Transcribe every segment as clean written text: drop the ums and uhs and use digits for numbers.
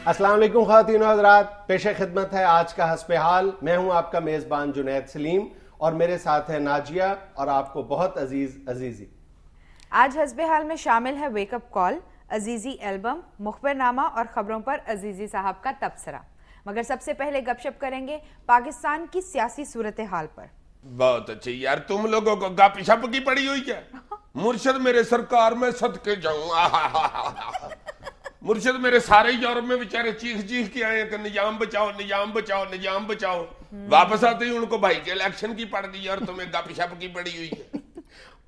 अस्सलाम वालेकुम ख़वातीन और हज़रात, पेश खिदमत है आज का हस्ब हाल। मैं हूं आपका मेज़बान जुनैद सलीम और मेरे साथ है नाजिया और आपको बहुत अजीज़ी। आज हस्ब हाल में शामिल है वेकअप कॉल, अजीज़ी एल्बम, मुखबरनामा और खबरों पर अजीज़ी साहब का तबसरा। मगर सबसे पहले गपशप करेंगे पाकिस्तान की सियासी सूरत हाल पर। बहुत अच्छी यार, तुम लोगों को गप शप की पड़ी हुई है। मुर्शद मेरे सरकार में सदके जाऊं। मुर्शद मेरे सारे यूरोप में बेचारे चीख चीख के आए कि निजाम बचाओ निजाम बचाओ निजाम बचाओ। वापस आते ही उनको भाई के इलेक्शन की पड़ गई और तुम्हें गप शप की पड़ी हुई है।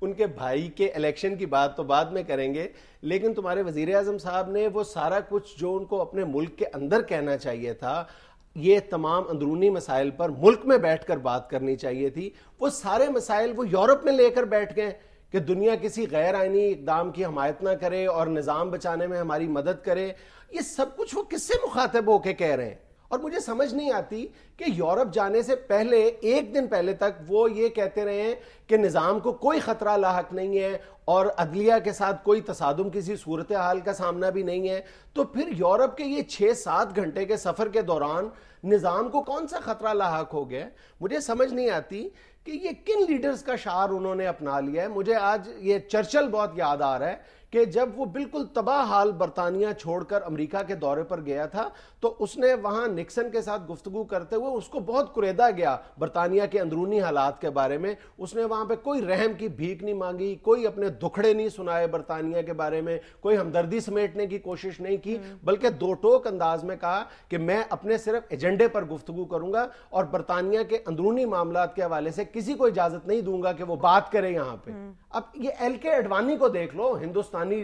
उनके भाई के इलेक्शन की बात तो बाद में करेंगे, लेकिन तुम्हारे वजीर आजम साहब ने वो सारा कुछ जो उनको अपने मुल्क के अंदर कहना चाहिए था, ये तमाम अंदरूनी मसाइल पर मुल्क में बैठकर बात करनी चाहिए थी, वो सारे मसाइल वो यूरोप में लेकर बैठ गए कि दुनिया किसी गैर आईनी इकदाम की हमायत ना करे और निज़ाम बचाने में हमारी मदद करे। ये सब कुछ वो किससे मुखातिब होके कह रहे हैं? और मुझे समझ नहीं आती कि यूरोप जाने से पहले एक दिन पहले तक वो ये कहते रहे हैं कि निज़ाम को कोई ख़तरा लाहक नहीं है और अदलिया के साथ कोई तसादुम किसी सूरत हाल का सामना भी नहीं है। तो फिर यूरोप के ये 6-7 घंटे के सफ़र के दौरान निज़ाम को कौन सा ख़तरा लाहक हो गया? मुझे समझ नहीं आती कि ये किन लीडर्स का शार उन्होंने अपना लिया है। मुझे आज ये चर्चिल बहुत याद आ रहा है कि जब वो बिल्कुल तबाह हाल बरतानिया छोड़कर अमेरिका के दौरे पर गया था तो उसने वहां निक्सन के साथ गुफ्तगू करते हुए उसको बहुत कुरेदा गया बरतानिया के अंदरूनी हालात के बारे में। उसने वहां पे कोई रहम की भीख नहीं मांगी, कोई अपने दुखड़े नहीं सुनाए बरतानिया के बारे में, कोई हमदर्दी समेटने की कोशिश नहीं की, बल्कि दो टोक अंदाज में कहा कि मैं अपने सिर्फ एजेंडे पर गुफ्तगू करूंगा और बरतानिया के अंदरूनी मामलात के हवाले से किसी को इजाजत नहीं दूंगा कि वो बात करे यहां पे। अब ये एल.के. अडवाणी को देख लो, हिंदुस्तानी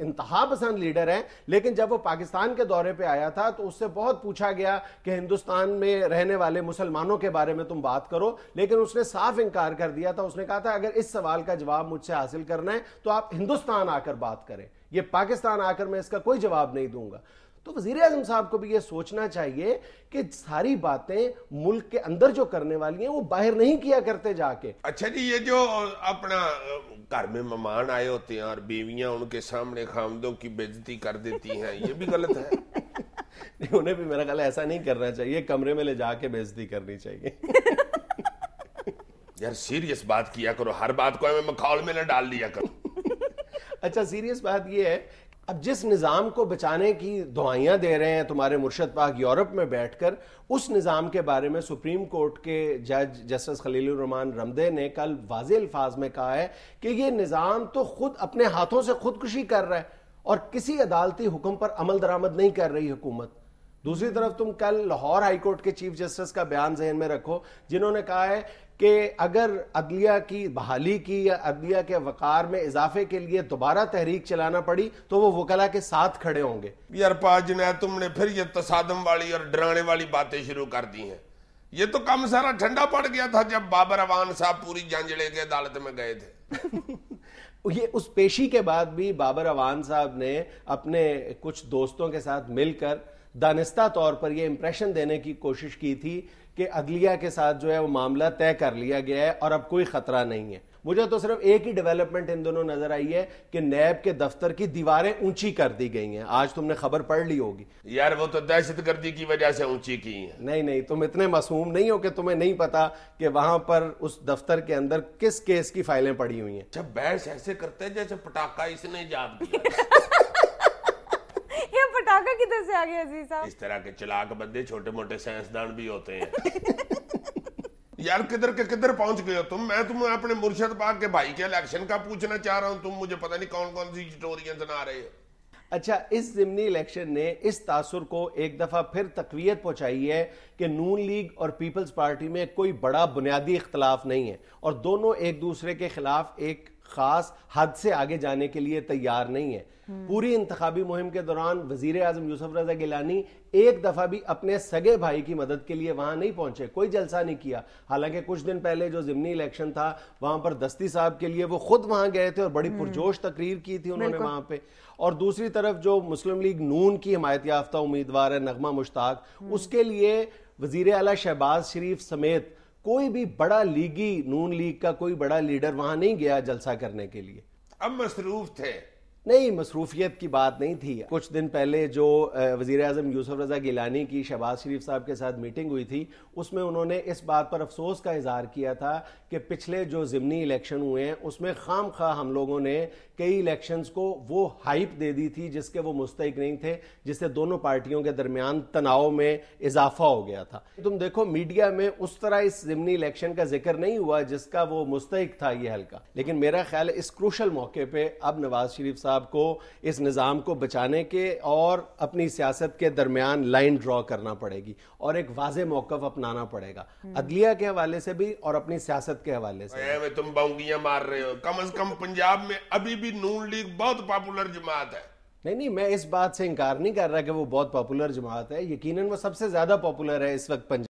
इंतहा पसंद लीडर है, लेकिन जब वो पाकिस्तान के दौरे पे आया था तो उससे बहुत पूछा गया कि हिंदुस्तान में रहने वाले मुसलमानों के बारे में तुम बात करो, लेकिन उसने साफ इनकार कर दिया था। उसने कहा था अगर इस सवाल का जवाब मुझसे हासिल करना है तो आप हिंदुस्तान आकर बात करें, ये पाकिस्तान आकर मैं इसका कोई जवाब नहीं दूंगा। तो वजीर आजम साहब को भी ये सोचना चाहिए कि सारी बातें मुल्क के अंदर जो करने वाली हैं वो बाहर नहीं किया करते जाके। अच्छा जी, ये जो अपना घर में मेहमान आए होते हैं और बीवियां उनके सामने खामदों की बेइज्जती कर देती हैं, ये भी गलत है। नहीं, उन्हें भी मेरा ख्याल ऐसा नहीं करना चाहिए, कमरे में ले जाके बेइज्जती करनी चाहिए। यार सीरियस बात किया करो, हर बात को हमें मखौल में न डाल दिया करो। अच्छा, सीरियस बात ये है, अब जिस निज़ाम को बचाने की दुआइयां दे रहे हैं तुम्हारे मुर्शद पाक यूरोप में बैठकर, उस निज़ाम के बारे में सुप्रीम कोर्ट के जज जस्टिस खलीलुर रहमान रमदे ने कल वाज़ेह अल्फाज में कहा है कि ये निज़ाम तो खुद अपने हाथों से खुदकुशी कर रहा है और किसी अदालती हुक्म पर अमल दरामद नहीं कर रही हुकूमत। दूसरी तरफ तुम कल लाहौर हाई कोर्ट के चीफ जस्टिस का बयान ज़हन में रखो, जिन्होंने कहा है कि अगर अदलिया की बहाली की या अदलिया के वकार में इजाफे के लिए दोबारा तहरीक चलाना पड़ी तो वो वकला के साथ खड़े होंगे। यार पाज जुनैद, तुमने फिर ये तसादम वाली और डराने वाली बातें शुरू कर दी हैं। ये तो कम सारा ठंडा पड़ गया था जब बाबर अवान साहब पूरी जंजले के अदालत में गए थे। ये उस पेशी के बाद भी बाबर अवान साहब ने अपने कुछ दोस्तों के साथ मिलकर दानिस्ता तौर पर यह इंप्रेशन देने की कोशिश की थी कि अदलिया के साथ जो है वो मामला तय कर लिया गया है और अब कोई खतरा नहीं है। मुझे तो सिर्फ एक ही डेवलपमेंट इन दोनों नजर आई है कि नैब के दफ्तर की दीवारें ऊंची कर दी गई हैं। आज तुमने खबर पढ़ ली होगी। यार वो तो दहशतगर्दी की वजह से ऊंची की है। नहीं, तुम इतने मासूम नहीं हो कि तुम्हें नहीं पता कि वहां पर उस दफ्तर के अंदर किस केस की फाइलें पड़ी हुई हैं। जब बहस ऐसे करते हैं जैसे पटाखा इसने याद किया। ये पटाखा किधर से आ गया अजीज साहब? इस तरह के चलाक बंदे छोटे मोटे साइंसदान भी होते हैं। यार किधर के किधर पहुंच गए हो तुम? मैं तुम्हें अपने मुर्शद पाक के भाई के इलेक्शन का पूछना चाह रहा हूं, तुम मुझे पता नहीं कौन कौन सी स्टोरियां सुना रहे हो। अच्छा, इस ज़िमनी इलेक्शन ने इस तासुर को एक दफा फिर तकवीयत पहुंचाई है कि नून लीग और पीपल्स पार्टी में कोई बड़ा बुनियादी इख्तलाफ नहीं है और दोनों एक दूसरे के खिलाफ एक खास हद से आगे जाने के लिए तैयार नहीं है। पूरी इंतखाबी मुहिम के दौरान वजीर आजम यूसुफ रजा गिलानी एक दफा भी अपने सगे भाई की मदद के लिए वहां नहीं पहुंचे, कोई जलसा नहीं किया। हालांकि कुछ दिन पहले जो ज़िमनी इलेक्शन था वहां पर दस्ती साहब के लिए वो खुद वहां गए थे और बड़ी पुरजोश तकरीर की थी उन्होंने वहां पे। और दूसरी तरफ जो मुस्लिम लीग नून की हिमायत याफ्ता उम्मीदवार है नगमा मुश्ताक, उसके लिए वजीर आला शहबाज शरीफ समेत कोई भी बड़ा लीगी नून लीग का कोई बड़ा लीडर वहां नहीं गया जलसा करने के लिए। अब मसरूफ थे نہیں، مصروفیت کی بات نہیں تھی. کچھ دن پہلے جو وزیر اعظم یوسف رضا گیلانی کی شہباز شریف صاحب کے ساتھ میٹنگ ہوئی تھی، اس میں انہوں نے اس بات پر افسوس کا اظہار کیا تھا کہ پچھلے جو ضمنی الیکشن ہوئے ہیں اس میں خام خواہ ہم لوگوں نے کئی الیکشنز کو وہ ہائپ دے دی تھی جس کے وہ مستحق نہیں تھے، جس سے دونوں پارٹیوں کے درمیان تناؤ میں اضافہ ہو گیا تھا. تم دیکھو میڈیا میں اس طرح اس ضمنی الیکشن کا ذکر نہیں ہوا جس کا وہ مستحق تھا یہ حلقہ. لیکن میرا خیال ہے اس کروشل موقع پہ اب نواز شریف صاحب کو اس نظام کو بچانے کے اور اپنی سیاست کے درمیان لائن ڈرا کرنا پڑے گی اور ایک واضح موقف اپنانا پڑے گا، عدلیہ کے حوالے سے بھی اور اپنی سیاست کے حوالے سے. تم باؤنگیاں مار رہے ہو. کم از کم پنجاب میں ابھی بھی نون لیگ بہت پاپولر جماعت ہے. نہیں، میں اس بات سے انکار نہیں کر رہا کہ وہ بہت پاپولر جماعت ہے. یقیناً وہ سب سے زیادہ پاپولر ہے اس وقت پنجاب